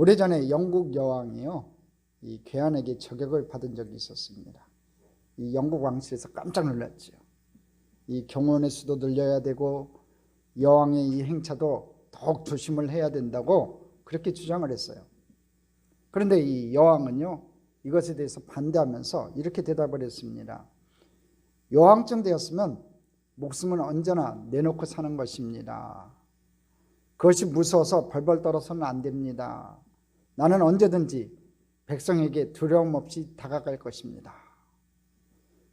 오래전에 영국 여왕이요, 이 괴한에게 저격을 받은 적이 있었습니다. 이 영국 왕실에서 깜짝 놀랐죠. 이 경호원의 수도 늘려야 되고 여왕의 이 행차도 더욱 조심을 해야 된다고 그렇게 주장을 했어요. 그런데 이 여왕은요, 이것에 대해서 반대하면서 이렇게 대답을 했습니다. 여왕쯤 되었으면 목숨은 언제나 내놓고 사는 것입니다. 그것이 무서워서 벌벌 떨어서는 안 됩니다. 나는 언제든지 백성에게 두려움 없이 다가갈 것입니다.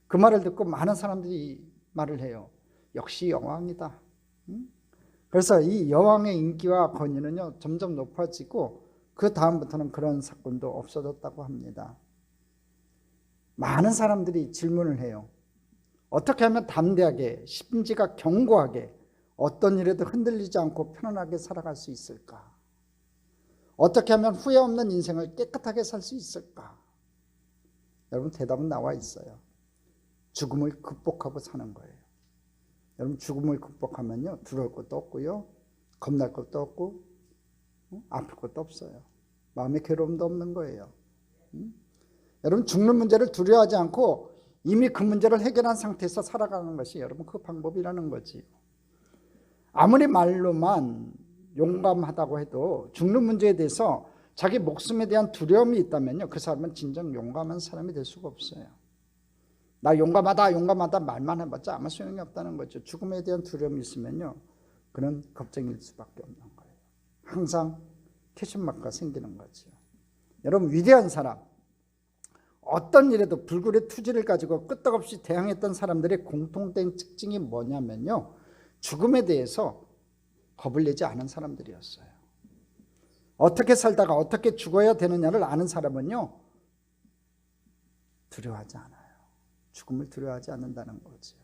그 말을 듣고 많은 사람들이 말을 해요. 역시 여왕이다. 그래서 이 여왕의 인기와 권위는요, 점점 높아지고 그 다음부터는 그런 사건도 없어졌다고 합니다. 많은 사람들이 질문을 해요. 어떻게 하면 담대하게, 심지가 견고하게, 어떤 일에도 흔들리지 않고 편안하게 살아갈 수 있을까? 어떻게 하면 후회 없는 인생을 깨끗하게 살 수 있을까? 여러분, 대답은 나와 있어요. 죽음을 극복하고 사는 거예요. 여러분, 죽음을 극복하면요, 두려울 것도 없고요, 겁날 것도 없고, 아플 것도 없어요. 마음의 괴로움도 없는 거예요. 여러분, 죽는 문제를 두려워하지 않고 이미 그 문제를 해결한 상태에서 살아가는 것이 여러분 그 방법이라는 거지. 아무리 말로만 용감하다고 해도 죽는 문제에 대해서 자기 목숨에 대한 두려움이 있다면요, 그 사람은 진정 용감한 사람이 될 수가 없어요. 나 용감하다 말만 해봤자 아무 소용이 없다는 거죠. 죽음에 대한 두려움이 있으면요, 그는 겁쟁일 수밖에 없는 거예요. 항상 캐션마크가 생기는 거죠. 여러분, 위대한 사람, 어떤 일에도 불굴의 투지를 가지고 끄떡없이 대항했던 사람들의 공통된 특징이 뭐냐면요, 죽음에 대해서 겁을 내지 않은 사람들이었어요. 어떻게 살다가 어떻게 죽어야 되느냐를 아는 사람은요, 두려워하지 않아요. 죽음을 두려워하지 않는다는 거죠.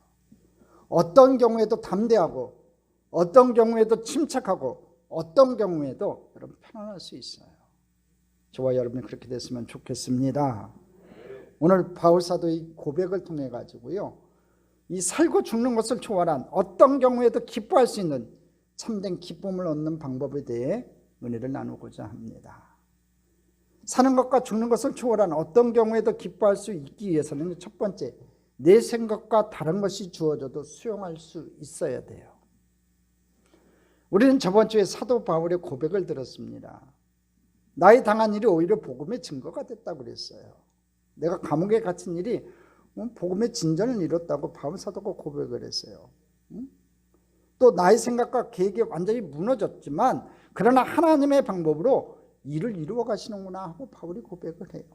어떤 경우에도 담대하고, 어떤 경우에도 침착하고, 어떤 경우에도 여러분 편안할 수 있어요. 저와 여러분이 그렇게 됐으면 좋겠습니다. 오늘 바울 사도의 고백을 통해 가지고요, 이 살고 죽는 것을 초월한 어떤 경우에도 기뻐할 수 있는 참된 기쁨을 얻는 방법에 대해 은혜를 나누고자 합니다. 사는 것과 죽는 것을 초월한 어떤 경우에도 기뻐할 수 있기 위해서는 첫 번째, 내 생각과 다른 것이 주어져도 수용할 수 있어야 돼요. 우리는 저번 주에 사도 바울의 고백을 들었습니다. 나의 당한 일이 오히려 복음의 증거가 됐다고 그랬어요. 내가 감옥에 갇힌 일이 복음의 진전을 이뤘다고 바울 사도가 고백을 했어요. 또 나의 생각과 계획이 완전히 무너졌지만 그러나 하나님의 방법으로 일을 이루어 가시는구나 하고 바울이 고백을 해요.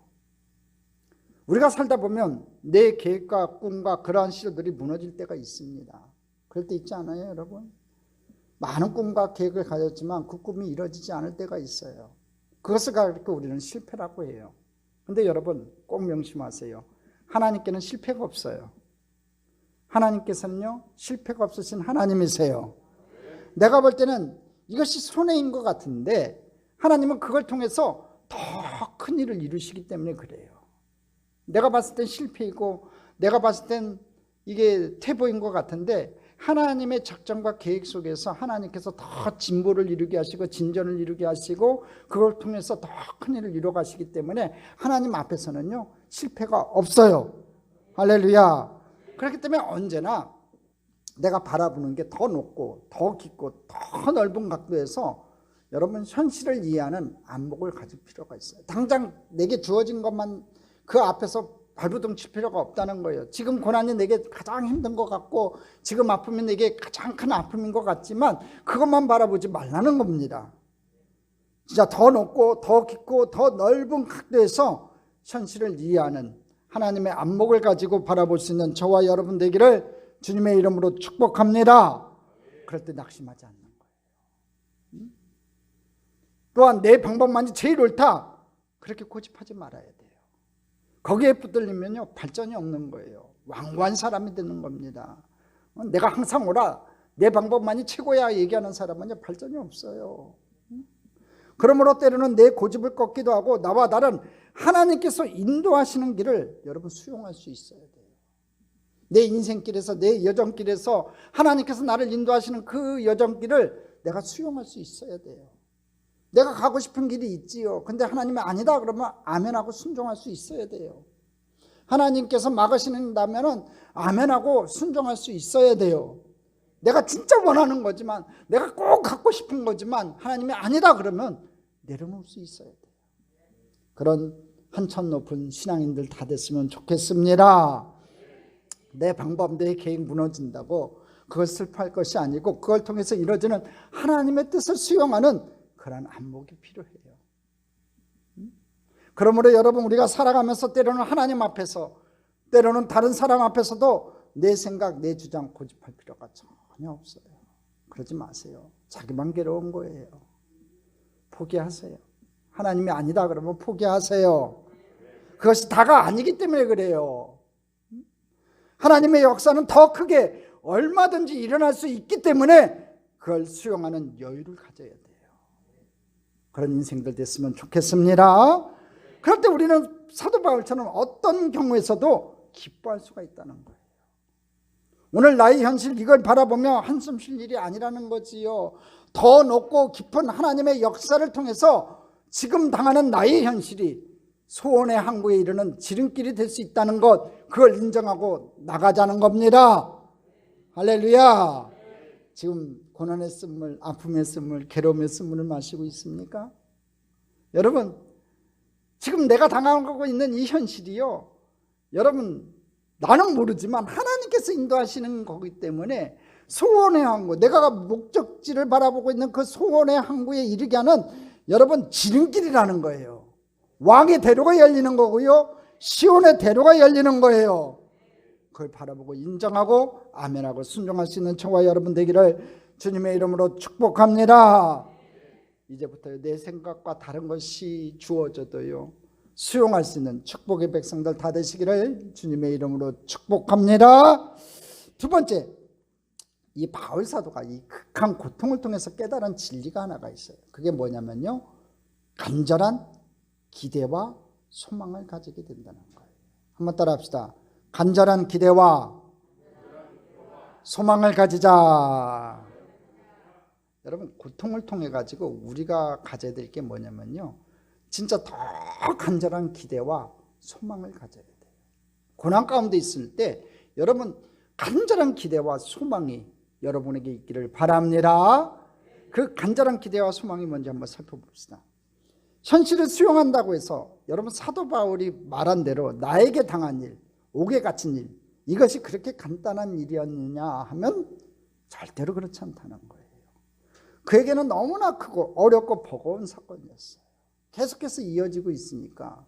우리가 살다 보면 내 계획과 꿈과 그러한 시도들이 무너질 때가 있습니다. 그럴 때 있지 않아요, 여러분? 많은 꿈과 계획을 가졌지만 그 꿈이 이루어지지 않을 때가 있어요. 그것을 가지고 우리는 실패라고 해요. 그런데 여러분, 꼭 명심하세요. 하나님께는 실패가 없어요. 하나님께서는요, 실패가 없으신 하나님이세요. 내가 볼 때는 이것이 손해인 것 같은데 하나님은 그걸 통해서 더 큰 일을 이루시기 때문에 그래요. 내가 봤을 땐 실패이고 내가 봤을 땐 이게 퇴보인 것 같은데 하나님의 작정과 계획 속에서 하나님께서 더 진보를 이루게 하시고 진전을 이루게 하시고 그걸 통해서 더 큰 일을 이루어 가시기 때문에 하나님 앞에서는요, 실패가 없어요. 할렐루야. 그렇기 때문에 언제나 내가 바라보는 게 더 높고 더 깊고 더 넓은 각도에서 여러분 현실을 이해하는 안목을 가질 필요가 있어요. 당장 내게 주어진 것만 그 앞에서 발부둥 칠 필요가 없다는 거예요. 지금 고난이 내게 가장 힘든 것 같고 지금 아픔이 내게 가장 큰 아픔인 것 같지만 그것만 바라보지 말라는 겁니다. 진짜 더 높고 더 깊고 더 넓은 각도에서 현실을 이해하는 하나님의 안목을 가지고 바라볼 수 있는 저와 여러분 되기를 주님의 이름으로 축복합니다. 그럴 때 낙심하지 않는 거예요. 또한 내 방법만이 제일 옳다, 그렇게 고집하지 말아야 돼요. 거기에 붙들리면요, 발전이 없는 거예요. 완고한 사람이 되는 겁니다. 내가 항상 옳아, 내 방법만이 최고야 얘기하는 사람은요, 발전이 없어요. 그러므로 때로는 내 고집을 꺾기도 하고 나와 다른 하나님께서 인도하시는 길을 여러분 수용할 수 있어야 돼요. 내 인생길에서, 내 여정길에서 하나님께서 나를 인도하시는 그 여정길을 내가 수용할 수 있어야 돼요. 내가 가고 싶은 길이 있지요. 근데 하나님이 아니다 그러면 아멘하고 순종할 수 있어야 돼요. 하나님께서 막으신다면 아멘하고 순종할 수 있어야 돼요. 내가 진짜 원하는 거지만, 내가 꼭 갖고 싶은 거지만 하나님이 아니다 그러면 내려놓을 수 있어야 돼요. 그런 한천 높은 신앙인들 다 됐으면 좋겠습니다. 내 방법, 내 계획 무너진다고 그걸 슬퍼할 것이 아니고, 그걸 통해서 이루어지는 하나님의 뜻을 수용하는 그런 안목이 필요해요. 그러므로 여러분, 우리가 살아가면서 때로는 하나님 앞에서, 때로는 다른 사람 앞에서도 내 생각, 내 주장 고집할 필요가 전혀 없어요. 그러지 마세요. 자기만 괴로운 거예요. 포기하세요. 하나님이 아니다 그러면 포기하세요. 그것이 다가 아니기 때문에 그래요. 하나님의 역사는 더 크게 얼마든지 일어날 수 있기 때문에 그걸 수용하는 여유를 가져야 돼요. 그런 인생들 됐으면 좋겠습니다. 그럴 때 우리는 사도 바울처럼 어떤 경우에서도 기뻐할 수가 있다는 거예요. 오늘 나의 현실, 이걸 바라보며 한숨 쉴 일이 아니라는 거지요. 더 높고 깊은 하나님의 역사를 통해서 지금 당하는 나의 현실이 소원의 항구에 이르는 지름길이 될 수 있다는 것, 그걸 인정하고 나가자는 겁니다. 할렐루야. 지금 고난의 쓴물, 아픔의 쓴물, 괴로움의 쓴물을 마시고 있습니까? 여러분, 지금 내가 당하고 있는 이 현실이요, 여러분, 나는 모르지만 하나님께서 인도하시는 거기 때문에 소원의 항구, 내가 목적지를 바라보고 있는 그 소원의 항구에 이르게 하는 여러분 지름길이라는 거예요. 왕의 대로가 열리는 거고요, 시온의 대로가 열리는 거예요. 그걸 바라보고 인정하고 아멘하고 순종할 수 있는 저와 여러분 되기를 주님의 이름으로 축복합니다. 이제부터 내 생각과 다른 것이 주어져도요, 수용할 수 있는 축복의 백성들 다 되시기를 주님의 이름으로 축복합니다. 두 번째, 이 바울 사도가 이 극한 고통을 통해서 깨달은 진리가 하나가 있어요. 그게 뭐냐면요, 간절한 기대와 소망을 가지게 된다는 거예요. 한번 따라 합시다. 간절한 기대와 소망을 가지자. 여러분, 고통을 통해 가지고 우리가 가져야 될 게 뭐냐면요, 진짜 더 간절한 기대와 소망을 가져야 돼요. 고난 가운데 있을 때 여러분, 간절한 기대와 소망이 여러분에게 있기를 바랍니다. 그 간절한 기대와 소망이 뭔지 한번 살펴봅시다. 현실을 수용한다고 해서 여러분, 사도 바울이 말한 대로 나에게 당한 일, 옥에 갇힌 일, 이것이 그렇게 간단한 일이었느냐 하면 절대로 그렇지 않다는 거예요. 그에게는 너무나 크고 어렵고 버거운 사건이었어요. 계속해서 이어지고 있으니까.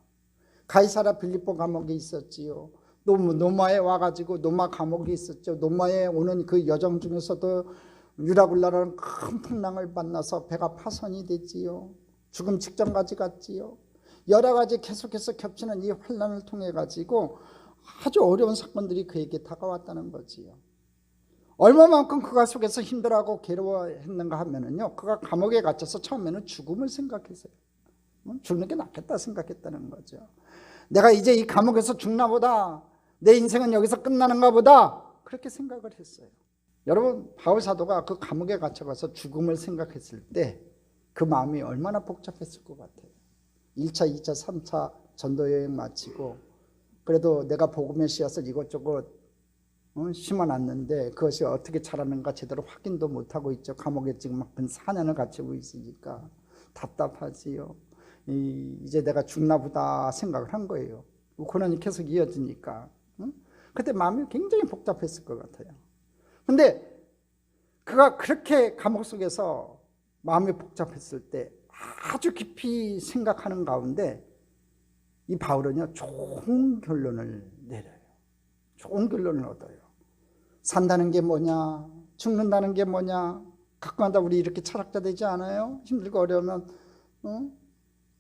가이사라 빌립보 감옥에 있었지요. 노마에 와가지고 노마 감옥에 있었죠. 노마에 오는 그 여정 중에서도 유라굴라라는 큰 풍랑을 만나서 배가 파손이 됐지요. 죽음 직전까지 갔지요. 여러 가지 계속해서 겹치는 이 환난을 통해 가지고 아주 어려운 사건들이 그에게 다가왔다는 거지요. 얼마만큼 그가 속에서 힘들어하고 괴로워했는가 하면은요, 그가 감옥에 갇혀서 처음에는 죽음을 생각했어요. 죽는 게 낫겠다 생각했다는 거죠. 내가 이제 이 감옥에서 죽나 보다, 내 인생은 여기서 끝나는가 보다, 그렇게 생각을 했어요. 여러분, 바울 사도가 그 감옥에 갇혀가서 죽음을 생각했을 때 그 마음이 얼마나 복잡했을 것 같아요. 1차, 2차, 3차 전도여행 마치고 그래도 내가 복음의 씨앗을 이것저것 심어놨는데 그것이 어떻게 자라는가 제대로 확인도 못하고 있죠. 감옥에 지금 한 4년을 갇히고 있으니까 답답하지요. 이제 내가 죽나 보다 생각을 한 거예요. 고난이 계속 이어지니까. 그때 마음이 굉장히 복잡했을 것 같아요. 근데 그가 그렇게 감옥 속에서 마음이 복잡했을 때 아주 깊이 생각하는 가운데 이 바울은요, 좋은 결론을 내려요. 좋은 결론을 얻어요. 산다는 게 뭐냐, 죽는다는 게 뭐냐, 가끔가다 우리 이렇게 철학자 되지 않아요? 힘들고 어려우면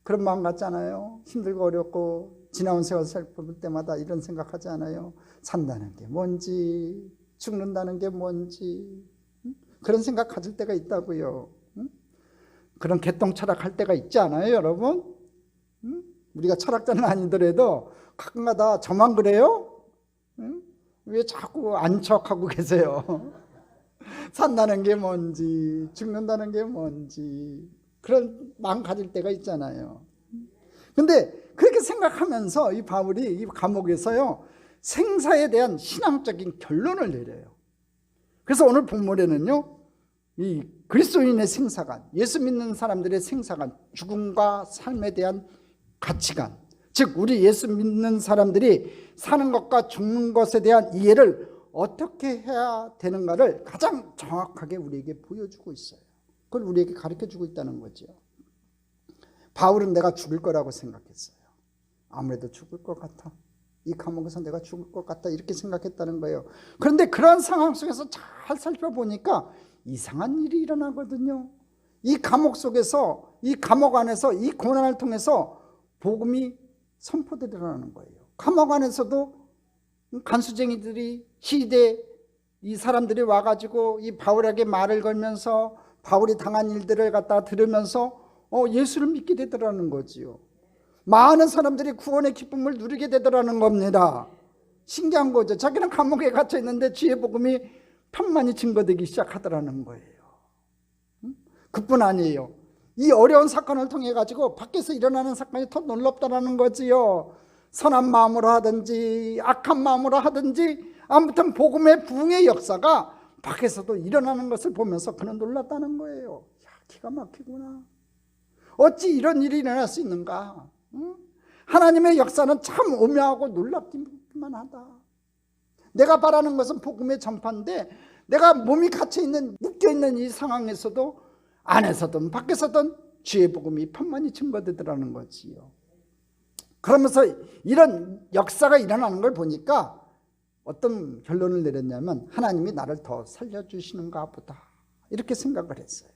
그런 마음 같지 않아요? 힘들고 어렵고 지나온 세월 살펴볼 때마다 이런 생각하지 않아요? 산다는 게 뭔지, 죽는다는 게 뭔지, 그런 생각 가질 때가 있다고요. 그런 개똥 철학할 때가 있지 않아요, 여러분? 우리가 철학자는 아니더라도 가끔가다 저만 그래요? 왜 자꾸 안 척하고 계세요? 산다는 게 뭔지, 죽는다는 게 뭔지, 그런 마음 가질 때가 있잖아요. 근데 그렇게 생각하면서 이 바울이 이 감옥에서요, 생사에 대한 신앙적인 결론을 내려요. 그래서 오늘 본문에는요, 이 그리스도인의 생사관, 예수 믿는 사람들의 생사관, 죽음과 삶에 대한 가치관, 즉 우리 예수 믿는 사람들이 사는 것과 죽는 것에 대한 이해를 어떻게 해야 되는가를 가장 정확하게 우리에게 보여주고 있어요. 그걸 우리에게 가르쳐주고 있다는 거죠. 바울은 내가 죽을 거라고 생각했어요. 아무래도 죽을 것 같아. 이 감옥에서 내가 죽을 것 같다, 이렇게 생각했다는 거예요. 그런데 그런 상황 속에서 잘 살펴보니까 이상한 일이 일어나거든요. 이 감옥 속에서, 이 감옥 안에서 이 고난을 통해서 복음이 선포되더라는 거예요. 감옥 안에서도 간수쟁이들이, 시대 이 사람들이 와가지고 이 바울에게 말을 걸면서 바울이 당한 일들을 갖다 들으면서 예수를 믿게 되더라는 거지요. 많은 사람들이 구원의 기쁨을 누리게 되더라는 겁니다. 신기한 거죠. 자기는 감옥에 갇혀 있는데 주의 복음이 편만이 증거되기 시작하더라는 거예요. 그뿐 아니에요. 이 어려운 사건을 통해 가지고 밖에서 일어나는 사건이 더 놀랍다라는 거지요. 선한 마음으로 하든지 악한 마음으로 하든지 아무튼 복음의 부흥의 역사가 밖에서도 일어나는 것을 보면서 그는 놀랐다는 거예요. 야, 기가 막히구나. 어찌 이런 일이 일어날 수 있는가? 하나님의 역사는 참 오묘하고 놀랍기만 하다. 내가 바라는 것은 복음의 전파인데 내가 몸이 갇혀있는, 묶여있는 이 상황에서도 안에서든 밖에서든 주의 복음이 편만히 증거되더라는 거지요. 그러면서 이런 역사가 일어나는 걸 보니까 어떤 결론을 내렸냐면 하나님이 나를 더 살려주시는가 보다, 이렇게 생각을 했어요.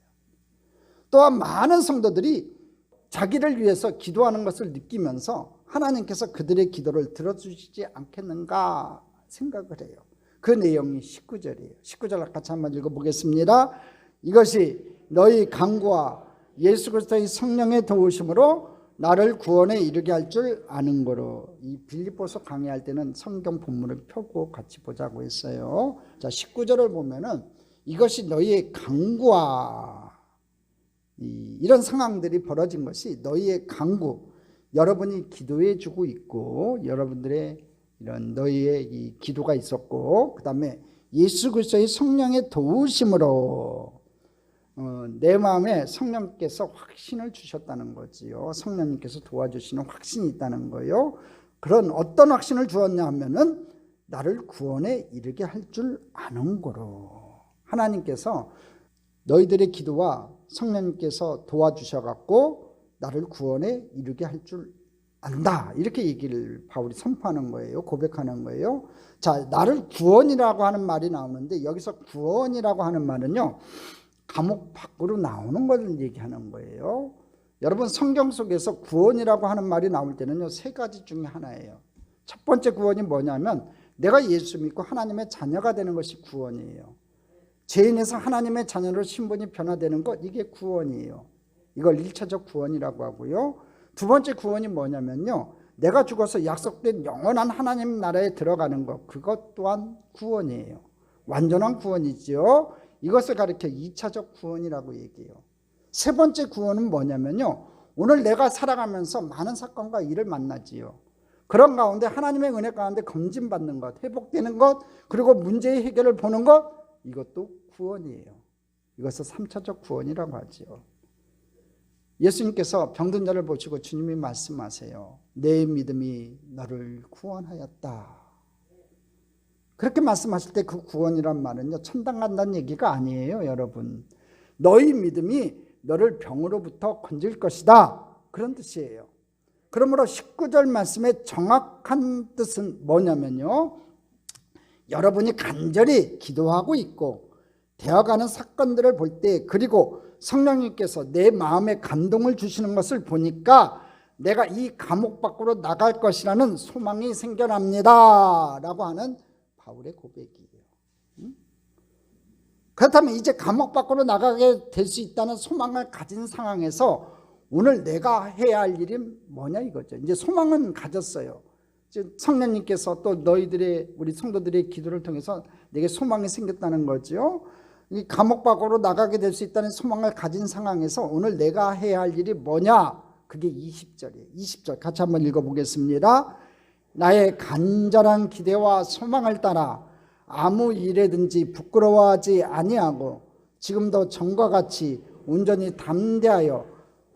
또한 많은 성도들이 자기를 위해서 기도하는 것을 느끼면서 하나님께서 그들의 기도를 들어주시지 않겠는가 생각을 해요. 그 내용이 19절이에요. 19절 같이 한번 읽어보겠습니다. 이것이 너희 간구와 예수 그리스도의 성령의 도우심으로 나를 구원에 이르게 할 줄 아는 거로. 이 빌립보서 강의할 때는 성경 본문을 펴고 같이 보자고 했어요. 자, 19절을 보면은 이것이 너희의 간구와, 이런 상황들이 벌어진 것이 너희의 간구, 여러분이 기도해 주고 있고 여러분들의 이런 너희의 이 기도가 있었고, 그 다음에 예수 그리스도의 성령의 도우심으로 내 마음에 성령께서 확신을 주셨다는 거지요. 성령님께서 도와주시는 확신이 있다는 거예요. 그런 어떤 확신을 주었냐 하면은 나를 구원에 이르게 할 줄 아는 거로. 하나님께서 너희들의 기도와 성령님께서 도와주셔갖고 나를 구원에 이르게 할 줄 안다, 이렇게 얘기를 바울이 선포하는 거예요. 고백하는 거예요. 자, 나를 구원이라고 하는 말이 나오는데 여기서 구원이라고 하는 말은요, 감옥 밖으로 나오는 것을 얘기하는 거예요. 여러분, 성경 속에서 구원이라고 하는 말이 나올 때는요, 세 가지 중에 하나예요. 첫 번째 구원이 뭐냐면 내가 예수 믿고 하나님의 자녀가 되는 것이 구원이에요. 죄인에서 하나님의 자녀로 신분이 변화되는 것, 이게 구원이에요. 이걸 1차적 구원이라고 하고요. 두 번째 구원이 뭐냐면요, 내가 죽어서 약속된 영원한 하나님 나라에 들어가는 것, 그것 또한 구원이에요. 완전한 구원이지요. 이것을 가리켜 2차적 구원이라고 얘기해요. 세 번째 구원은 뭐냐면요, 오늘 내가 살아가면서 많은 사건과 일을 만나지요. 그런 가운데 하나님의 은혜 가운데 검진받는 것, 회복되는 것, 그리고 문제의 해결을 보는 것, 이것도 구원이에요. 이것을 3차적 구원이라고 하지요. 예수님께서 병든 자를 보시고 주님이 말씀하세요. 내 믿음이 너를 구원하였다. 그렇게 말씀하실 때 그 구원이란 말은요, 천당 간다는 얘기가 아니에요, 여러분. 너희 믿음이 너를 병으로부터 건질 것이다, 그런 뜻이에요. 그러므로 19절 말씀의 정확한 뜻은 뭐냐면요, 여러분이 간절히 기도하고 있고 되어가는 사건들을 볼 때, 그리고 성령님께서 내 마음에 감동을 주시는 것을 보니까 내가 이 감옥 밖으로 나갈 것이라는 소망이 생겨납니다 라고 하는 바울의 고백이에요. 그렇다면 이제 감옥 밖으로 나가게 될 수 있다는 소망을 가진 상황에서 오늘 내가 해야 할 일이 뭐냐 이거죠. 이제 소망은 가졌어요. 성령님께서 또 너희들의, 우리 성도들의 기도를 통해서 내게 소망이 생겼다는 거죠. 이 감옥 밖으로 나가게 될 수 있다는 소망을 가진 상황에서 오늘 내가 해야 할 일이 뭐냐? 그게 20절이에요. 20절 같이 한번 읽어보겠습니다. 나의 간절한 기대와 소망을 따라 아무 일에든지 부끄러워하지 아니하고 지금도 전과 같이 온전히 담대하여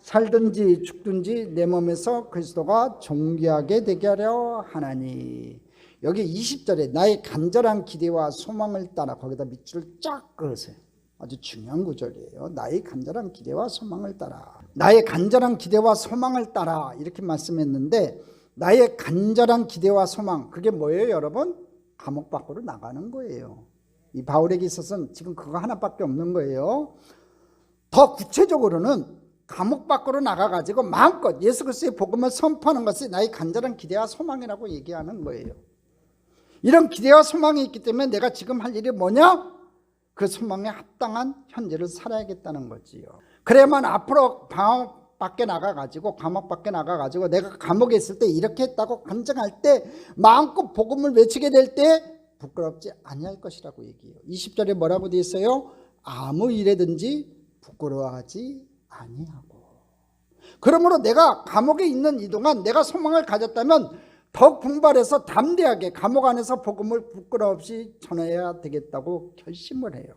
살든지 죽든지 내 몸에서 그리스도가 존귀하게 되게 하려 하나니. 여기 20절에 나의 간절한 기대와 소망을 따라 거기다 밑줄을 쫙 그으세요. 아주 중요한 구절이에요. 나의 간절한 기대와 소망을 따라. 나의 간절한 기대와 소망을 따라 이렇게 말씀했는데 나의 간절한 기대와 소망 그게 뭐예요 여러분? 감옥 밖으로 나가는 거예요. 이 바울에게 있어서는 지금 그거 하나밖에 없는 거예요. 더 구체적으로는 감옥 밖으로 나가가지고 마음껏 예수 그리스도의 복음을 선포하는 것이 나의 간절한 기대와 소망이라고 얘기하는 거예요. 이런 기대와 소망이 있기 때문에 내가 지금 할 일이 뭐냐? 그 소망에 합당한 현재를 살아야겠다는 거지요. 그래야만 앞으로 감옥 밖에 나가가지고 내가 감옥에 있을 때 이렇게 했다고 간증할 때 마음껏 복음을 외치게 될 때 부끄럽지 아니할 것이라고 얘기해요. 20절에 뭐라고 되어 있어요? 아무 일에든지 부끄러워하지 아니하고. 그러므로 내가 감옥에 있는 이 동안 내가 소망을 가졌다면 더욱 분발해서 담대하게 감옥 안에서 복음을 부끄러움 없이 전해야 되겠다고 결심을 해요.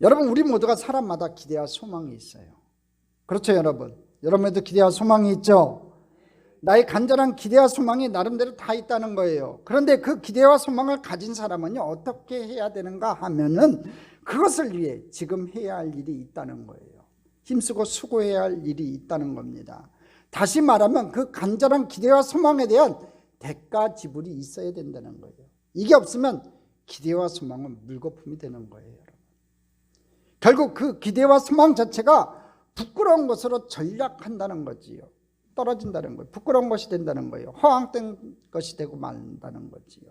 여러분 우리 모두가 사람마다 기대와 소망이 있어요. 그렇죠 여러분? 여러분에도 기대와 소망이 있죠? 나의 간절한 기대와 소망이 나름대로 다 있다는 거예요. 그런데 그 기대와 소망을 가진 사람은요 어떻게 해야 되는가 하면은 그것을 위해 지금 해야 할 일이 있다는 거예요. 힘쓰고 수고해야 할 일이 있다는 겁니다. 다시 말하면 그 간절한 기대와 소망에 대한 대가 지불이 있어야 된다는 거예요. 이게 없으면 기대와 소망은 물거품이 되는 거예요. 여러분. 결국 그 기대와 소망 자체가 부끄러운 것으로 전락한다는 거지요. 떨어진다는 거예요. 부끄러운 것이 된다는 거예요. 허황된 것이 되고 말다는 거지요.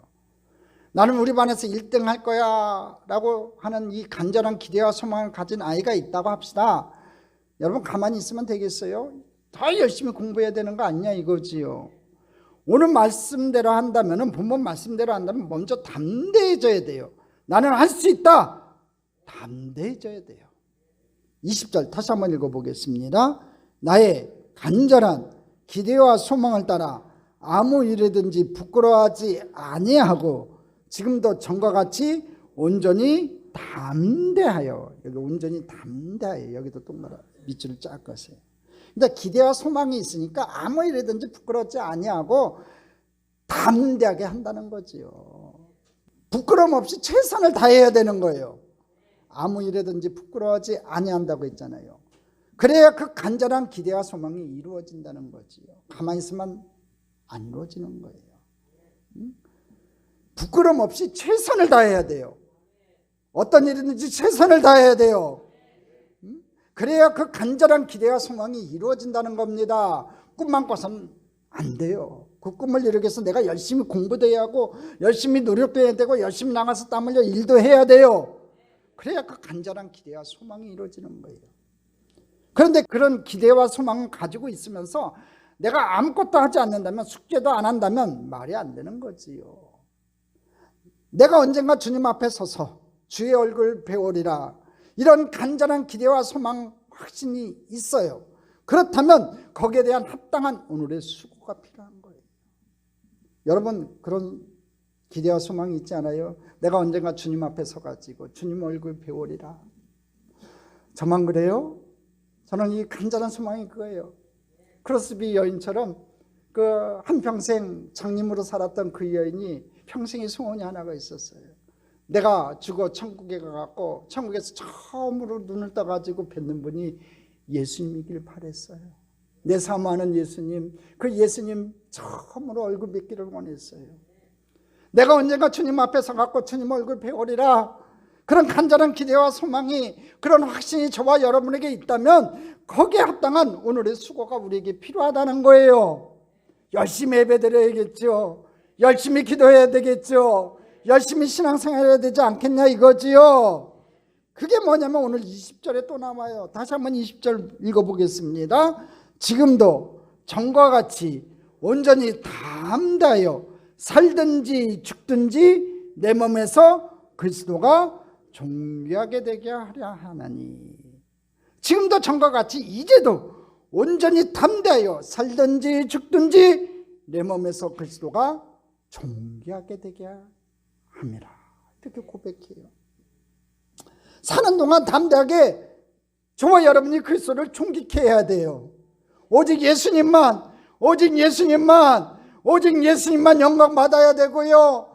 나는 우리 반에서 1등 할 거야 라고 하는 이 간절한 기대와 소망을 가진 아이가 있다고 합시다. 여러분 가만히 있으면 되겠어요? 더 열심히 공부해야 되는 거 아니냐 이거지요. 오늘 말씀대로 한다면 본문 말씀대로 한다면 먼저 담대해져야 돼요. 나는 할 수 있다. 담대해져야 돼요. 20절 다시 한번 읽어보겠습니다. 나의 간절한 기대와 소망을 따라 아무 일에든지 부끄러워하지 아니하고 지금도 전과 같이 온전히 담대하여. 여기 온전히 담대하여. 여기도 동그라 밑줄을 쫙 그으세요. 그러니까 기대와 소망이 있으니까 아무 일이든지 부끄럽지 아니하고 담대하게 한다는 거지요. 부끄러움 없이 최선을 다해야 되는 거예요. 아무 일이든지 부끄러워하지 아니한다고 했잖아요. 그래야 그 간절한 기대와 소망이 이루어진다는 거지요. 가만히 있으면 안 이루어지는 거예요. 부끄러움 없이 최선을 다해야 돼요. 어떤 일이든지 최선을 다해야 돼요. 그래야 그 간절한 기대와 소망이 이루어진다는 겁니다. 꿈만 꿔서는 안 돼요. 그 꿈을 이루기 위해서 내가 열심히 공부도 해야 하고 열심히 노력도 해야 되고 열심히 나가서 땀 흘려 일도 해야 돼요. 그래야 그 간절한 기대와 소망이 이루어지는 거예요. 그런데 그런 기대와 소망을 가지고 있으면서 내가 아무것도 하지 않는다면, 숙제도 안 한다면 말이 안 되는 거지요. 내가 언젠가 주님 앞에 서서 주의 얼굴 배우리라, 이런 간절한 기대와 소망, 확신이 있어요. 그렇다면 거기에 대한 합당한 오늘의 수고가 필요한 거예요. 여러분 그런 기대와 소망이 있지 않아요? 내가 언젠가 주님 앞에 서가지고 주님 얼굴 배우리라. 저만 그래요? 저는 이 간절한 소망이 그거예요. 크로스비 여인처럼 그 한평생 장님으로 살았던 그 여인이 평생의 소원이 하나가 있었어요. 내가 죽어 천국에 가갖고 천국에서 처음으로 눈을 떠가지고 뵙는 분이 예수님이길 바랬어요. 내 사모하는 예수님, 그 예수님 처음으로 얼굴 뵙기를 원했어요. 내가 언젠가 주님 앞에 서갖고 주님 얼굴 배우리라, 그런 간절한 기대와 소망이, 그런 확신이 저와 여러분에게 있다면 거기에 합당한 오늘의 수고가 우리에게 필요하다는 거예요. 열심히 예배드려야겠죠. 열심히 기도해야 되겠죠. 열심히 신앙생활해야 되지 않겠냐 이거지요. 그게 뭐냐면 오늘 20절에 또 나와요. 다시 한번 20절 읽어보겠습니다. 지금도 전과 같이 온전히 담대하여 살든지 죽든지 내 몸에서 그리스도가 존귀하게 되게 하려 하나니 지금도 전과 같이 이제도 온전히 담대하여 살든지 죽든지 내 몸에서 그리스도가 존귀하게 되게 함이라. 이렇게 고백해요. 사는 동안 담대하게 저와 여러분이 그리스도를 존귀케 해야 돼요. 오직 예수님만 영광 받아야 되고요.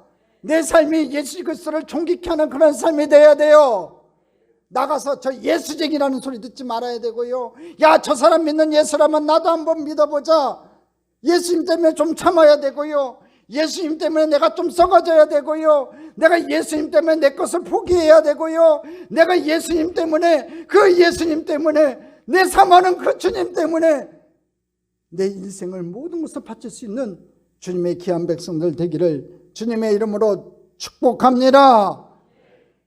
내 삶이 예수 그리스도를 존귀케 하는 그런 삶이 돼야 돼요. 나가서 저 예수쟁이라는 소리 듣지 말아야 되고요. 야, 저 사람 믿는 예수라면 나도 한번 믿어보자. 예수님 때문에 좀 참아야 되고요. 예수님 때문에 내가 좀 썩어져야 되고요. 내가 예수님 때문에 내 것을 포기해야 되고요. 내가 예수님 때문에 내 사모하는 그 주님 때문에 내 인생을 모든 것을 바칠 수 있는 주님의 귀한 백성들 되기를 주님의 이름으로 축복합니다.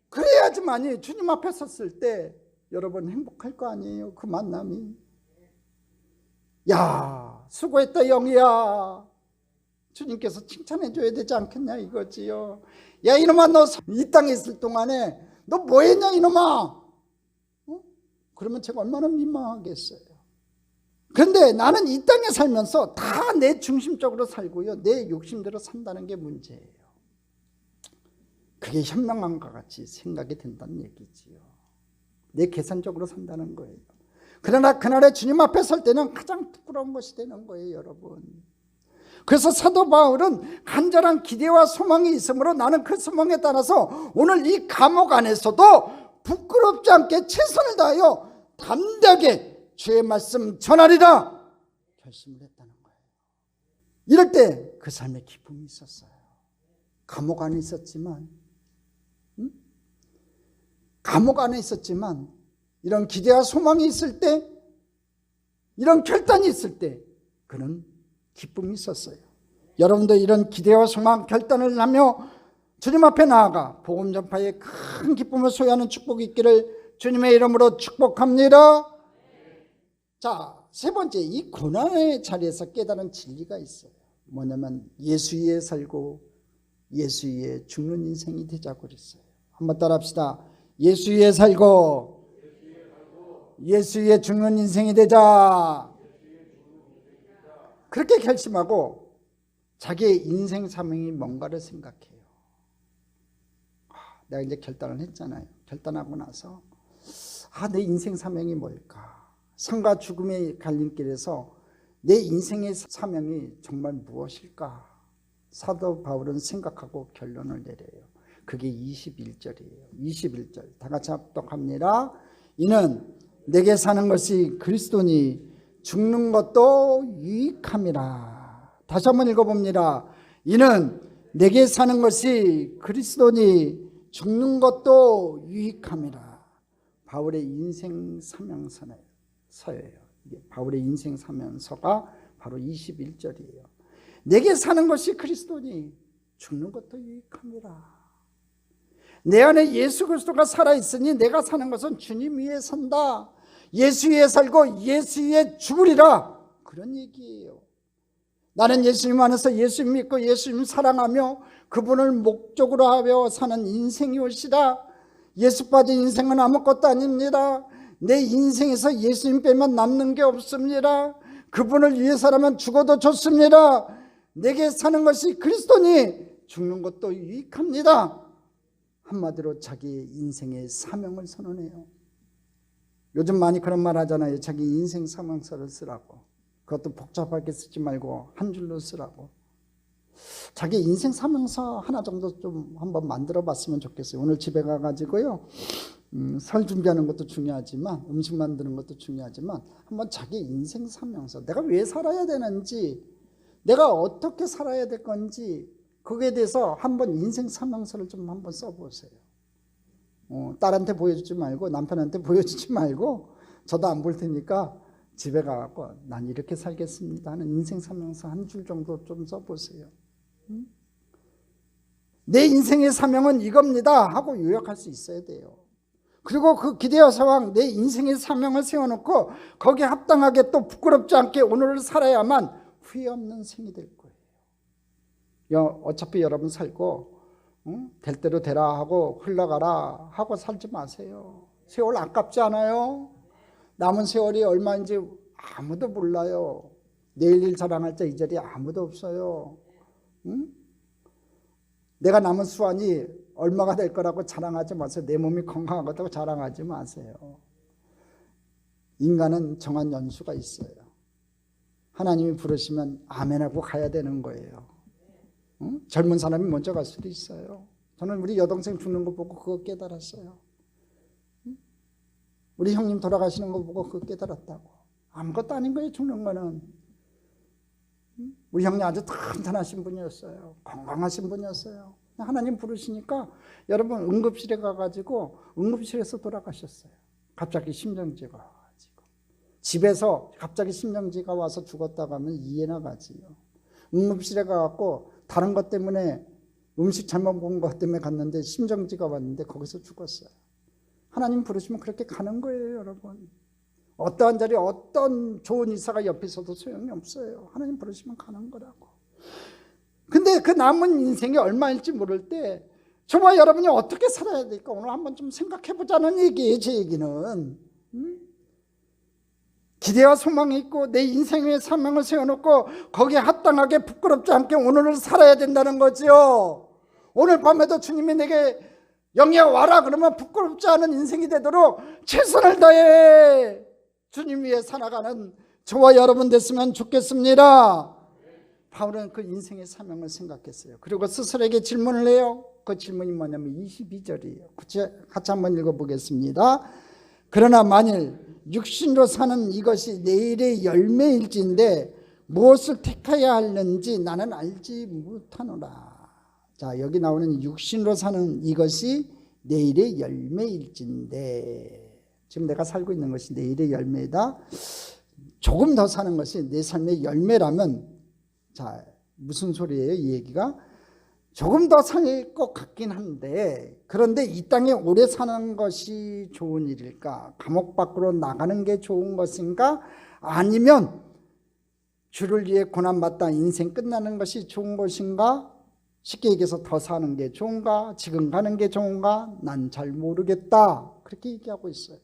그래야지만이 주님 앞에 섰을 때 여러분 행복할 거 아니에요. 그 만남이. 야, 수고했다 영희야. 주님께서 칭찬해 줘야 되지 않겠냐 이거지요. 야, 이놈아, 너 이 땅에 있을 동안에 너 뭐 했냐 이놈아. 그러면 제가 얼마나 민망하겠어요. 그런데 나는 이 땅에 살면서 다 내 중심적으로 살고요, 내 욕심대로 산다는 게 문제예요. 그게 현명함과 같이 생각이 된다는 얘기지요. 내 계산적으로 산다는 거예요. 그러나 그날에 주님 앞에 설 때는 가장 부끄러운 것이 되는 거예요, 여러분. 그래서 사도 바울은 간절한 기대와 소망이 있으므로 나는 그 소망에 따라서 오늘 이 감옥 안에서도 부끄럽지 않게 최선을 다하여 담대하게 주의 말씀 전하리라 결심을 했다는 거예요. 이럴 때 그 삶에 기쁨이 있었어요. 감옥 안에 있었지만 이런 기대와 소망이 있을 때, 이런 결단이 있을 때 그는 기쁨이 있었어요. 여러분도 이런 기대와 소망, 결단을 하며 주님 앞에 나아가 복음 전파에 큰 기쁨을 소유하는 축복이 있기를 주님의 이름으로 축복합니다. 자, 세 번째, 이 고난의 자리에서 깨달은 진리가 있어요. 뭐냐면 예수 위에 살고 예수 위에 죽는 인생이 되자고 그랬어요. 한번 따라 합시다. 예수 위에 살고 예수 위에 죽는 인생이 되자. 그렇게 결심하고 자기의 인생 사명이 뭔가를 생각해요. 내가 이제 결단을 했잖아요. 결단하고 나서 내 인생 사명이 뭘까? 삶과 죽음의 갈림길에서 내 인생의 사명이 정말 무엇일까? 사도 바울은 생각하고 결론을 내려요. 그게 21절이에요. 21절 다 같이 합독합니다. 이는 내게 사는 것이 그리스도니 죽는 것도 유익함이라. 다시 한번 읽어봅니다. 이는 내게 사는 것이 그리스도니 죽는 것도 유익함이라. 바울의 인생 사명서예요. 바울의 인생 사명서가 바로 21절이에요. 내게 사는 것이 그리스도니 죽는 것도 유익함이라. 내 안에 예수 그리스도가 살아있으니 내가 사는 것은 주님 위에 산다. 예수 위에 살고 예수 위에 죽으리라. 그런 얘기예요. 나는 예수님 안에서 예수님 믿고 예수님 사랑하며 그분을 목적으로 하며 사는 인생이 올시다. 예수 빠진 인생은 아무것도 아닙니다. 내 인생에서 예수님 빼면 남는 게 없습니다. 그분을 위해서라면 죽어도 좋습니다. 내게 사는 것이 그리스도니 죽는 것도 유익합니다. 한마디로 자기 인생의 사명을 선언해요. 요즘 많이 그런 말 하잖아요. 자기 인생 사명서를 쓰라고. 그것도 복잡하게 쓰지 말고 한 줄로 쓰라고. 자기 인생 사명서 하나 정도 좀 한번 만들어 봤으면 좋겠어요. 오늘 집에 가가지고요, 설 준비하는 것도 중요하지만, 음식 만드는 것도 중요하지만, 한번 자기 인생 사명서, 내가 왜 살아야 되는지, 내가 어떻게 살아야 될 건지, 거기에 대해서 한번 인생 사명서를 좀 한번 써보세요. 딸한테 보여주지 말고, 남편한테 보여주지 말고, 저도 안 볼 테니까 집에 가서 난 이렇게 살겠습니다 하는 인생 사명서 한 줄 정도 좀 써보세요. 내 인생의 사명은 이겁니다 하고 요약할 수 있어야 돼요. 그리고 그 기대와 소망, 내 인생의 사명을 세워놓고 거기에 합당하게 또 부끄럽지 않게 오늘을 살아야만 후회 없는 생이 될 거예요. 어차피 여러분 살고 될 대로 되라 하고 흘러가라 하고 살지 마세요. 세월 아깝지 않아요? 남은 세월이 얼마인지 아무도 몰라요. 내일 일 자랑할 때 이 자리에 아무도 없어요. 내가 남은 수완이 얼마가 될 거라고 자랑하지 마세요. 내 몸이 건강하다고 자랑하지 마세요. 인간은 정한 연수가 있어요. 하나님이 부르시면 아멘하고 가야 되는 거예요. 젊은 사람이 먼저 갈 수도 있어요. 저는 우리 여동생 죽는 거 보고 그거 깨달았어요. 우리 형님 돌아가시는 거 보고 그거 깨달았다고. 아무것도 아닌 거예요, 죽는 거는. 우리 형님 아주 튼튼하신 분이었어요. 건강하신 분이었어요. 하나님 부르시니까 여러분 응급실에 가가지고 응급실에서 돌아가셨어요. 갑자기 심정지가 와가지고. 집에서 갑자기 심정지가 와서 죽었다고 하면 이해나 가지요. 응급실에 가갖고 다른 것 때문에 음식 잘못 먹은 것 때문에 갔는데 심정지가 왔는데 거기서 죽었어요. 하나님 부르시면 그렇게 가는 거예요, 여러분. 어떠한 자리에 어떤 좋은 이사가 옆에 있어도 소용이 없어요. 하나님 부르시면 가는 거라고. 근데 그 남은 인생이 얼마일지 모를 때 저와 여러분이 어떻게 살아야 될까 오늘 한번 좀 생각해 보자는 얘기예요. 제 얘기는. 기대와 소망이 있고 내 인생의 사명을 세워놓고 거기에 합당하게 부끄럽지 않게 오늘을 살아야 된다는 거죠. 오늘 밤에도 주님이 내게 영희야 와라 그러면 부끄럽지 않은 인생이 되도록 최선을 다해 주님 위해 살아가는 저와 여러분 됐으면 좋겠습니다. 바울은 그 인생의 사명을 생각했어요. 그리고 스스로에게 질문을 해요. 그 질문이 뭐냐면 22절이에요. 같이 한번 읽어보겠습니다. 그러나 만일 육신으로 사는 이것이 내일의 열매일진데 무엇을 택해야 하는지 나는 알지 못하노라. 자, 여기 나오는 육신으로 사는 이것이 내일의 열매일진데, 지금 내가 살고 있는 것이 내일의 열매다. 조금 더 사는 것이 내 삶의 열매라면, 자, 무슨 소리예요? 이 얘기가 조금 더 살 것 같긴 한데, 그런데 이 땅에 오래 사는 것이 좋은 일일까? 감옥 밖으로 나가는 게 좋은 것인가? 아니면 주를 위해 고난받다 인생 끝나는 것이 좋은 것인가? 쉽게 얘기해서 더 사는 게 좋은가? 지금 가는 게 좋은가? 난 잘 모르겠다. 그렇게 얘기하고 있어요.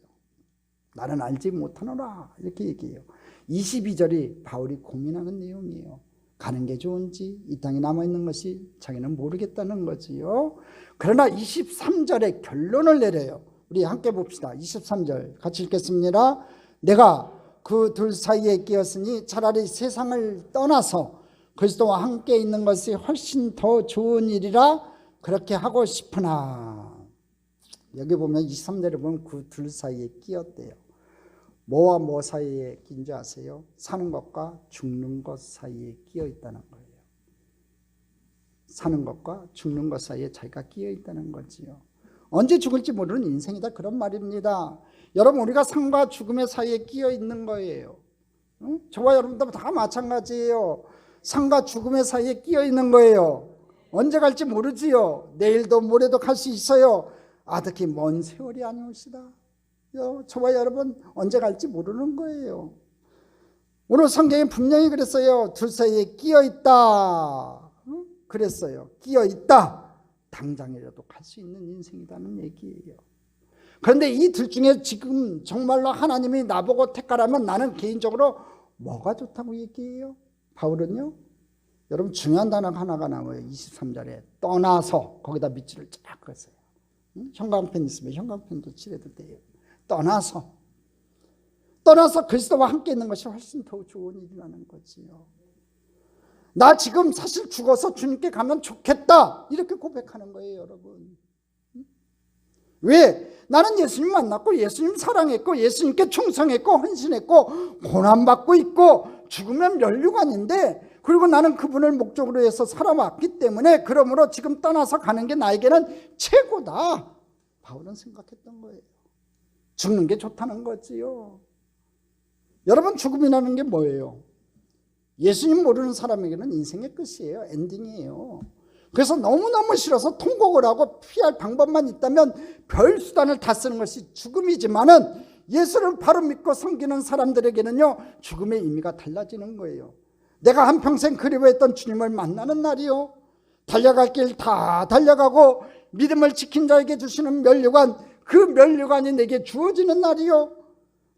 나는 알지 못하노라. 이렇게 얘기해요. 22절이 바울이 고민하는 내용이에요. 가는 게 좋은지, 이 땅에 남아있는 것이 자기는 모르겠다는 거지요. 그러나 23절에 결론을 내려요. 우리 함께 봅시다. 23절 같이 읽겠습니다. 내가 그 둘 사이에 끼었으니 차라리 세상을 떠나서 그리스도와 함께 있는 것이 훨씬 더 좋은 일이라 그렇게 하고 싶으나, 여기 보면 23절에 보면 그 둘 사이에 끼었대요. 뭐와 뭐 사이에 낀지 아세요? 사는 것과 죽는 것 사이에 끼어 있다는 거예요. 사는 것과 죽는 것 사이에 자기가 끼어 있다는 거지요. 언제 죽을지 모르는 인생이다, 그런 말입니다. 여러분, 우리가 삶과 죽음의 사이에 끼어 있는 거예요. 저와 여러분도 다 마찬가지예요. 삶과 죽음의 사이에 끼어 있는 거예요. 언제 갈지 모르지요. 내일도 모레도 갈 수 있어요. 아득히 먼 세월이 아니올시다. 저와 여러분 언제 갈지 모르는 거예요. 오늘 성경에 분명히 그랬어요. 둘 사이에 끼어 있다. 그랬어요. 끼어 있다. 당장이라도 갈 수 있는 인생이라는 얘기예요. 그런데 이 둘 중에 지금 정말로 하나님이 나보고 택하라면 나는 개인적으로 뭐가 좋다고 얘기해요? 바울은요, 여러분 중요한 단어가 하나가 나와요. 23절에 떠나서, 거기다 밑줄을 쫙 그었어요. 형광펜 있으면 형광펜도 칠해도 돼요. 떠나서 그리스도와 함께 있는 것이 훨씬 더 좋은 일이라는 거지요. 나 지금 사실 죽어서 주님께 가면 좋겠다, 이렇게 고백하는 거예요, 여러분. 왜? 나는 예수님 만났고 예수님 사랑했고 예수님께 충성했고 헌신했고 고난받고 있고 죽으면 멸류관인데, 그리고 나는 그분을 목적으로 해서 살아왔기 때문에 그러므로 지금 떠나서 가는 게 나에게는 최고다, 바울은 생각했던 거예요. 죽는 게 좋다는 거지요. 여러분, 죽음이라는 게 뭐예요? 예수님 모르는 사람에게는 인생의 끝이에요. 엔딩이에요. 그래서 너무너무 싫어서 통곡을 하고 피할 방법만 있다면 별 수단을 다 쓰는 것이 죽음이지만은, 예수를 바로 믿고 섬기는 사람들에게는요, 죽음의 의미가 달라지는 거예요. 내가 한평생 그리워했던 주님을 만나는 날이요, 달려갈 길 다 달려가고 믿음을 지킨 자에게 주시는 면류관, 그 면류관이 내게 주어지는 날이요.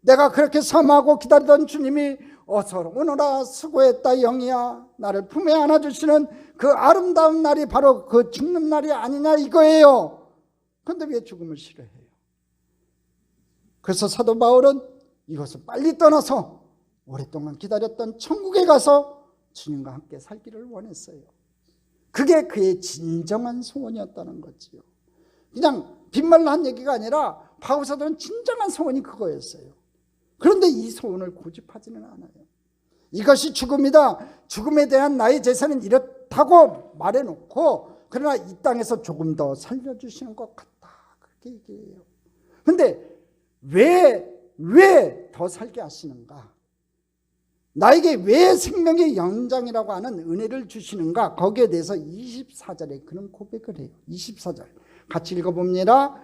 내가 그렇게 사모하고 기다리던 주님이 어서 오너라 수고했다 영이야, 나를 품에 안아주시는 그 아름다운 날이 바로 그 죽는 날이 아니냐 이거예요. 그런데 왜 죽음을 싫어해요? 그래서 사도 바울은 이것을 빨리 떠나서 오랫동안 기다렸던 천국에 가서 주님과 함께 살기를 원했어요. 그게 그의 진정한 소원이었다는 거지요. 그냥 빈말로 한 얘기가 아니라 바울 사도는 진정한 소원이 그거였어요. 그런데 이 소원을 고집하지는 않아요. 이것이 죽음이다, 죽음에 대한 나의 제사는 이렇다고 말해놓고, 그러나 이 땅에서 조금 더 살려주시는 것 같다, 그렇게 얘기해요. 그런데 왜 더 살게 하시는가? 나에게 왜 생명의 연장이라고 하는 은혜를 주시는가? 거기에 대해서 24절에 그런 고백을 해요. 24절 같이 읽어봅니다.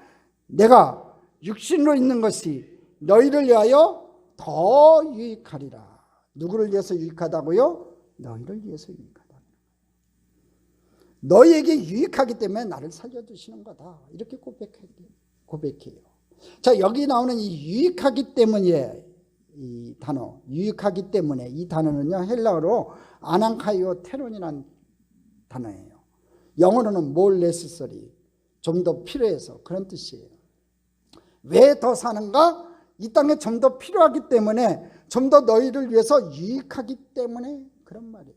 내가 육신으로 있는 것이 너희를 위하여 더 유익하리라. 누구를 위해서 유익하다고요? 너희를 위해서 유익하다. 너희에게 유익하기 때문에 나를 살려주시는 거다, 이렇게 고백해요. 자, 여기 나오는 이 유익하기 때문에, 이 단어 유익하기 때문에, 이 단어는요 헬라어로 아난카이오 테론이라는 단어예요. 영어로는 more necessary, 좀 더 필요해서, 그런 뜻이에요. 왜 더 사는가? 이 땅에 좀 더 필요하기 때문에, 좀 더 너희를 위해서 유익하기 때문에 그런 말이에요.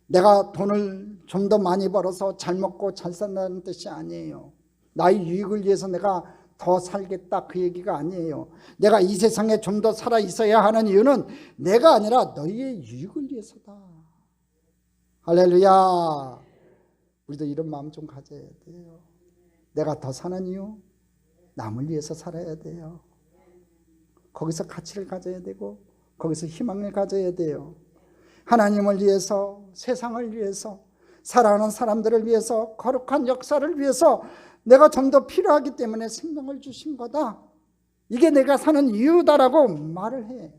내가 돈을 좀 더 많이 벌어서 잘 먹고 잘 산다는 뜻이 아니에요. 나의 유익을 위해서 내가 더 살겠다, 그 얘기가 아니에요. 내가 이 세상에 좀 더 살아 있어야 하는 이유는 내가 아니라 너희의 유익을 위해서다. 할렐루야. 우리도 이런 마음 좀 가져야 돼요. 내가 더 사는 이유, 남을 위해서 살아야 돼요. 거기서 가치를 가져야 되고, 거기서 희망을 가져야 돼요. 하나님을 위해서, 세상을 위해서, 사랑하는 사람들을 위해서, 거룩한 역사를 위해서 내가 좀 더 필요하기 때문에 생명을 주신 거다, 이게 내가 사는 이유다라고 말을 해.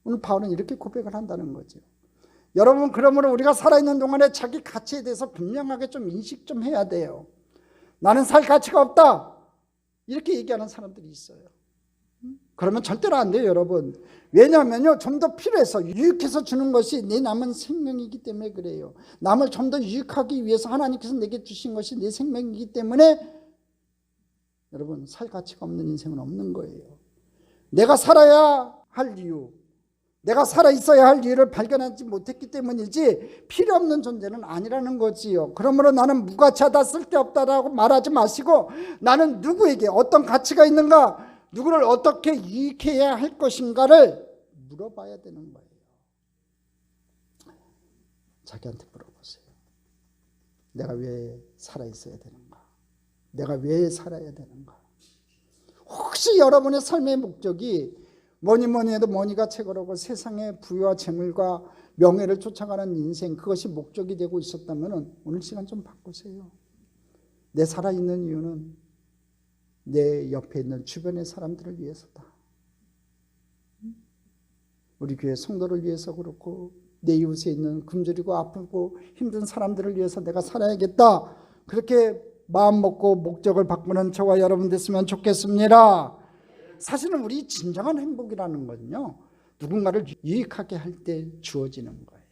오늘 바울은 이렇게 고백을 한다는 거죠. 여러분, 그러므로 우리가 살아있는 동안에 자기 가치에 대해서 분명하게 좀 인식 좀 해야 돼요. 나는 살 가치가 없다, 이렇게 얘기하는 사람들이 있어요. 그러면 절대로 안 돼요, 여러분. 왜냐하면요, 좀 더 필요해서, 유익해서 주는 것이 내 남은 생명이기 때문에 그래요. 남을 좀 더 유익하기 위해서 하나님께서 내게 주신 것이 내 생명이기 때문에, 여러분, 살 가치가 없는 인생은 없는 거예요. 내가 살아야 할 이유, 내가 살아있어야 할 이유를 발견하지 못했기 때문이지 필요 없는 존재는 아니라는 거지요. 그러므로 나는 무가치하다, 쓸데없다라고 말하지 마시고, 나는 누구에게 어떤 가치가 있는가, 누구를 어떻게 유익해야 할 것인가를 물어봐야 되는 거예요. 자기한테 물어보세요. 내가 왜 살아있어야 되는가? 내가 왜 살아야 되는가? 혹시 여러분의 삶의 목적이 뭐니 해도 머니가 최고라고 세상의 부유와 재물과 명예를 쫓아가는 인생, 그것이 목적이 되고 있었다면 오늘 시간 좀 바꾸세요. 내 살아있는 이유는 내 옆에 있는 주변의 사람들을 위해서다. 우리 교회 성도를 위해서 그렇고, 내 이웃에 있는 굶주리고 아프고 힘든 사람들을 위해서 내가 살아야겠다, 그렇게 마음 먹고 목적을 바꾸는 저와 여러분 됐으면 좋겠습니다. 사실은 우리 진정한 행복이라는 건요, 누군가를 유익하게 할 때 주어지는 거예요.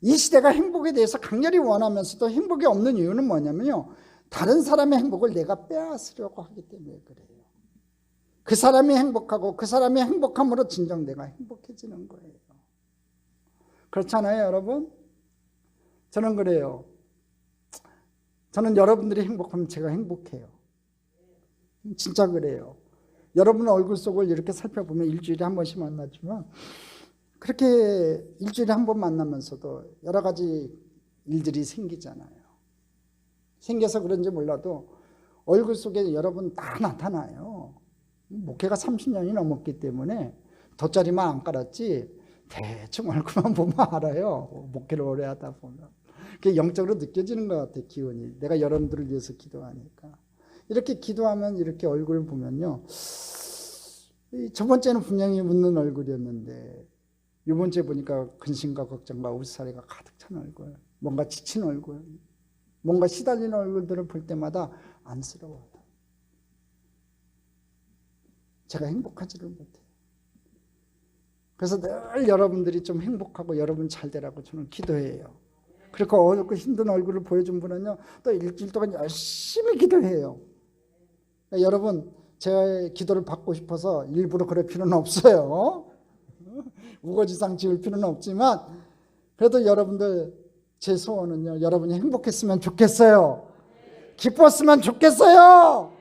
이 시대가 행복에 대해서 강렬히 원하면서도 행복이 없는 이유는 뭐냐면요, 다른 사람의 행복을 내가 빼앗으려고 하기 때문에 그래요. 그 사람이 행복하고 그 사람이 행복함으로 진정 내가 행복해지는 거예요. 그렇잖아요, 여러분? 저는 그래요. 저는 여러분들이 행복하면 제가 행복해요. 진짜 그래요. 여러분 얼굴 속을 이렇게 살펴보면 일주일에 한 번씩 만나지만, 그렇게 일주일에 한 번 만나면서도 여러 가지 일들이 생기잖아요. 생겨서 그런지 몰라도 얼굴 속에 여러분 다 나타나요. 목회가 30년이 넘었기 때문에 돗자리만 안 깔았지 대충 얼굴만 보면 알아요. 목회를 오래 하다 보면. 그게 영적으로 느껴지는 것 같아요, 기운이. 내가 여러분들을 위해서 기도하니까. 이렇게 기도하면 이렇게 얼굴을 보면요, 첫 번째는 분명히 웃는 얼굴이었는데 이번 주에 보니까 근심과 걱정과 우스라리가 가득 찬 얼굴, 뭔가 지친 얼굴, 뭔가 시달리는 얼굴들을 볼 때마다 안쓰러워요. 제가 행복하지를 못해요. 그래서 늘 여러분들이 좀 행복하고 여러분 잘 되라고 저는 기도해요. 그리고 어렵고 힘든 얼굴을 보여준 분은요, 또 일주일 동안 열심히 기도해요. 그러니까 여러분, 제 기도를 받고 싶어서 일부러 그럴 필요는 없어요. 우거지상 지을 필요는 없지만, 그래도 여러분들, 제 소원은요, 여러분이 행복했으면 좋겠어요. 기뻤으면 좋겠어요.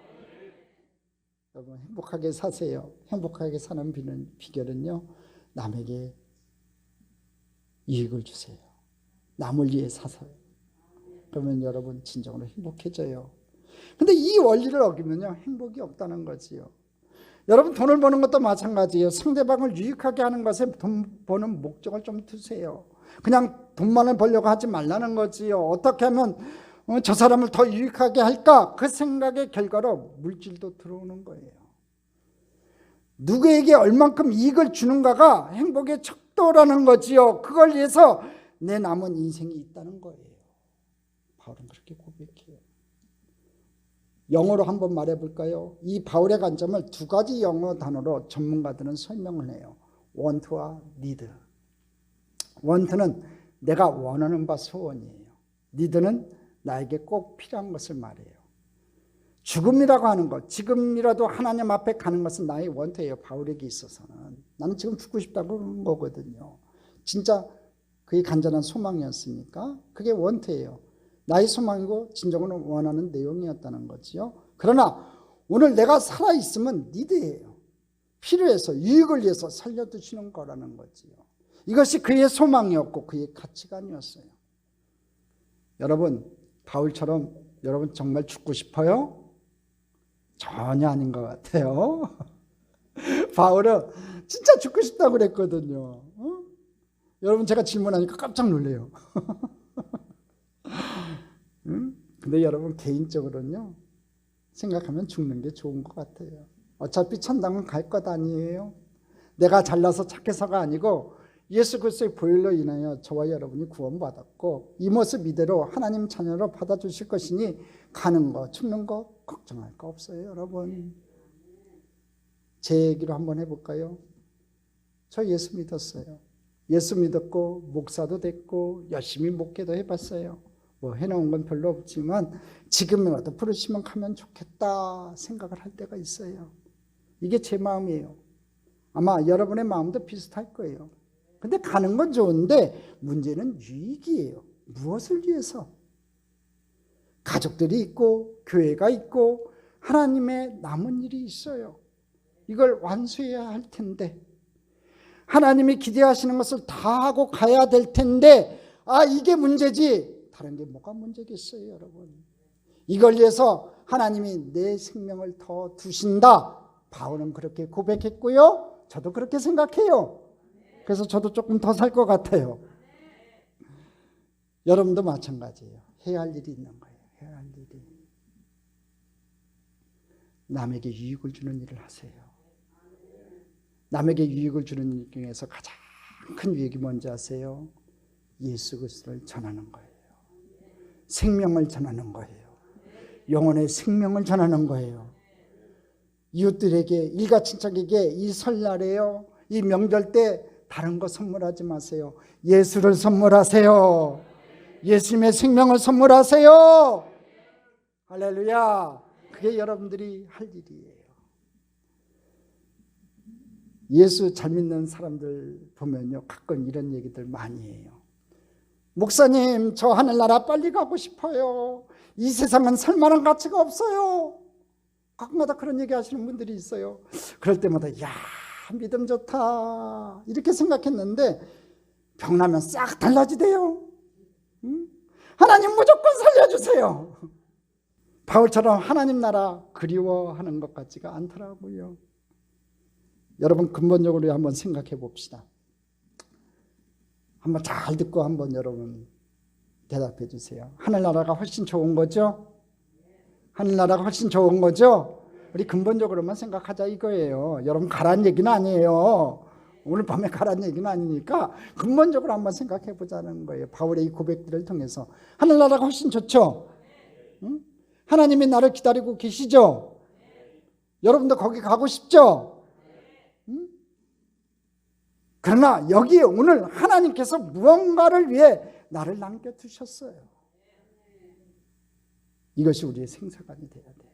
여러분, 행복하게 사세요. 행복하게 사는 비결은요, 남에게 이익을 주세요. 남을 위해 사세요. 그러면 여러분 진정으로 행복해져요. 근데 이 원리를 어기면요, 행복이 없다는 거지요. 여러분, 돈을 버는 것도 마찬가지예요. 상대방을 유익하게 하는 것에 돈 버는 목적을 좀 두세요. 그냥 돈만을 벌려고 하지 말라는 거지요. 어떻게 하면 저 사람을 더 유익하게 할까? 그 생각의 결과로 물질도 들어오는 거예요. 누구에게 얼만큼 이익을 주는가가 행복의 척도라는 거지요. 그걸 위해서 내 남은 인생이 있다는 거예요. 바울은 그렇게 고백해요. 영어로 한번 말해볼까요? 이 바울의 관점을 두 가지 영어 단어로 전문가들은 설명을 해요. want와 need. want는 내가 원하는 바 소원이에요. need는 나에게 꼭 필요한 것을 말해요. 죽음이라고 하는 것, 지금이라도 하나님 앞에 가는 것은 나의 원트예요. 바울에게 있어서는. 나는 지금 죽고 싶다고 그런 거거든요. 진짜 그게 간절한 소망이었습니까? 그게 원트예요. 나의 소망이고 진정으로 원하는 내용이었다는 거지요. 그러나 오늘 내가 살아있으면 니드예요. 필요해서 유익을 위해서 살려두시는 거라는 거지요. 이것이 그의 소망이었고 그의 가치관이었어요. 여러분, 바울처럼 여러분 정말 죽고 싶어요? 전혀 아닌 것 같아요. 바울은 진짜 죽고 싶다고 그랬거든요. 여러분, 제가 질문하니까 깜짝 놀래요. 근데 여러분, 개인적으로는요, 생각하면 죽는 게 좋은 것 같아요. 어차피 천당은 갈 것 아니에요. 내가 잘나서 착해서가 아니고 예수 그리스도의 보혈로 인하여 저와 여러분이 구원받았고 이 모습 이대로 하나님 자녀로 받아주실 것이니 가는 거 죽는 거 걱정할 거 없어요. 여러분, 제 얘기로 한번 해볼까요? 저 예수 믿었어요. 예수 믿었고 목사도 됐고 열심히 목회도 해봤어요. 뭐 해놓은 건 별로 없지만 지금이라도 부르시면 가면 좋겠다 생각을 할 때가 있어요. 이게 제 마음이에요. 아마 여러분의 마음도 비슷할 거예요. 근데 가는 건 좋은데 문제는 유익이에요. 무엇을 위해서? 가족들이 있고 교회가 있고 하나님의 남은 일이 있어요. 이걸 완수해야 할 텐데, 하나님이 기대하시는 것을 다 하고 가야 될 텐데, 이게 문제지 다른 게 뭐가 문제겠어요. 여러분, 이걸 위해서 하나님이 내 생명을 더 두신다. 바울은 그렇게 고백했고요, 저도 그렇게 생각해요. 그래서 저도 조금 더 살 것 같아요. 여러분도 마찬가지예요. 해야 할 일이 있는 거예요. 해야 할 일이. 남에게 유익을 주는 일을 하세요. 남에게 유익을 주는 일 중에서 가장 큰 유익이 뭔지 아세요? 예수 그리스도를 전하는 거예요. 생명을 전하는 거예요. 영혼의 생명을 전하는 거예요. 이웃들에게, 일가 친척에게 이 설날에요, 이 명절 때 다른 거 선물하지 마세요. 예수를 선물하세요. 예수님의 생명을 선물하세요. 할렐루야. 그게 여러분들이 할 일이에요. 예수 잘 믿는 사람들 보면요, 가끔 이런 얘기들 많이 해요. 목사님, 저 하늘나라 빨리 가고 싶어요. 이 세상은 살만한 가치가 없어요. 가끔마다 그런 얘기 하시는 분들이 있어요. 그럴 때마다 야, 믿음 좋다 이렇게 생각했는데 병나면 싹 달라지대요. 하나님 무조건 살려주세요. 바울처럼 하나님 나라 그리워하는 것 같지가 않더라고요. 여러분, 근본적으로 한번 생각해 봅시다. 한번 잘 듣고 한번 여러분 대답해 주세요. 하늘나라가 훨씬 좋은 거죠? 하늘나라가 훨씬 좋은 거죠? 우리 근본적으로만 생각하자 이거예요. 여러분, 가라는 얘기는 아니에요. 오늘 밤에 가라는 얘기는 아니니까 근본적으로 한번 생각해 보자는 거예요. 바울의 이 고백들을 통해서. 하늘나라가 훨씬 좋죠? 응? 하나님이 나를 기다리고 계시죠? 여러분도 거기 가고 싶죠? 응? 그러나 여기에 오늘 하나님께서 무언가를 위해 나를 남겨두셨어요. 이것이 우리의 생사관이 돼야 돼요.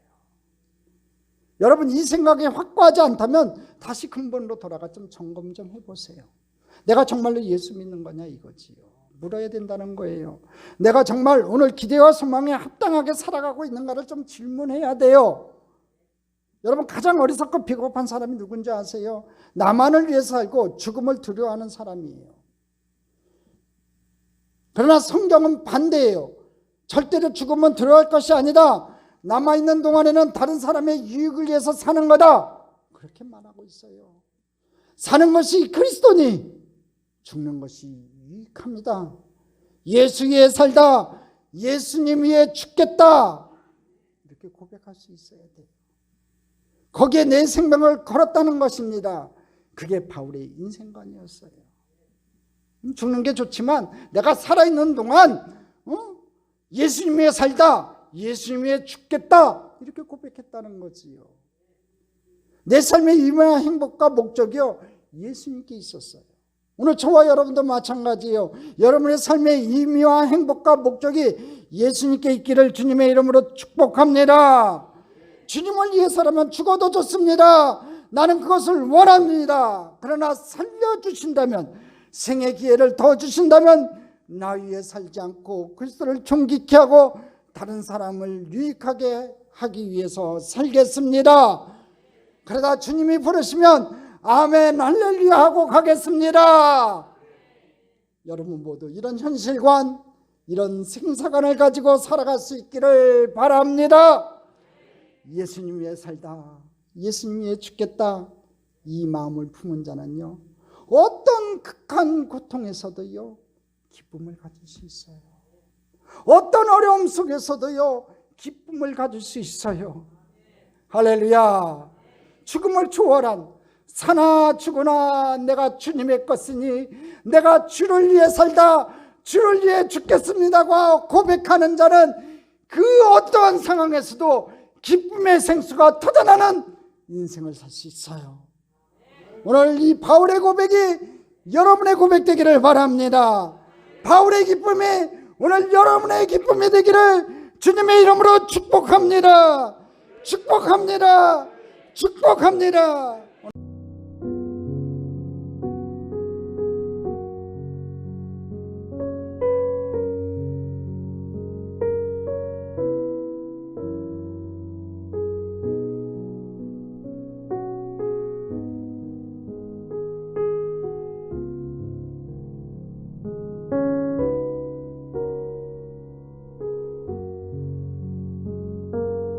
여러분, 이 생각이 확고하지 않다면 다시 근본으로 돌아가 좀 점검 좀 해보세요. 내가 정말로 예수 믿는 거냐 이거지요. 물어야 된다는 거예요. 내가 정말 오늘 기대와 소망에 합당하게 살아가고 있는가를 좀 질문해야 돼요. 여러분, 가장 어리석고 비겁한 사람이 누군지 아세요? 나만을 위해서 살고 죽음을 두려워하는 사람이에요. 그러나 성경은 반대예요. 절대로 죽음은 두려워할 것이 아니다. 남아있는 동안에는 다른 사람의 유익을 위해서 사는 거다. 그렇게 말하고 있어요. 사는 것이 그리스도니 죽는 것이 유익합니다. 예수 위에 살다 예수님 위에 죽겠다. 이렇게 고백할 수 있어야 돼요. 거기에 내 생명을 걸었다는 것입니다. 그게 바울의 인생관이었어요. 죽는 게 좋지만 내가 살아있는 동안 예수님 위에 살다 예수님 위에 죽겠다. 이렇게 고백했다는 거지요. 내 삶의 의미와 행복과 목적이요 예수님께 있었어요. 오늘 저와 여러분도 마찬가지예요. 여러분의 삶의 의미와 행복과 목적이 예수님께 있기를 주님의 이름으로 축복합니다. 주님을 위해서라면 죽어도 좋습니다. 나는 그것을 원합니다. 그러나 살려주신다면, 생의 기회를 더 주신다면 나 위해 살지 않고 그리스도를 존귀케 하고 다른 사람을 유익하게 하기 위해서 살겠습니다. 그러다 주님이 부르시면 아멘 할렐루야 하고 가겠습니다. 여러분 모두 이런 현실관, 이런 생사관을 가지고 살아갈 수 있기를 바랍니다. 예수님 위해 살다 예수님 위해 죽겠다, 이 마음을 품은 자는요 어떤 극한 고통에서도요 기쁨을 가질 수 있어요. 어떤 어려움 속에서도요 기쁨을 가질 수 있어요. 할렐루야. 죽음을 초월한 사나 죽으나 내가 주님의 것이니 내가 주를 위해 살다 주를 위해 죽겠습니다고 고백하는 자는 그 어떠한 상황에서도 기쁨의 생수가 터져나는 인생을 살 수 있어요. 오늘 이 바울의 고백이 여러분의 고백 되기를 바랍니다. 바울의 기쁨이 오늘 여러분의 기쁨이 되기를 주님의 이름으로 축복합니다. 축복합니다. 축복합니다.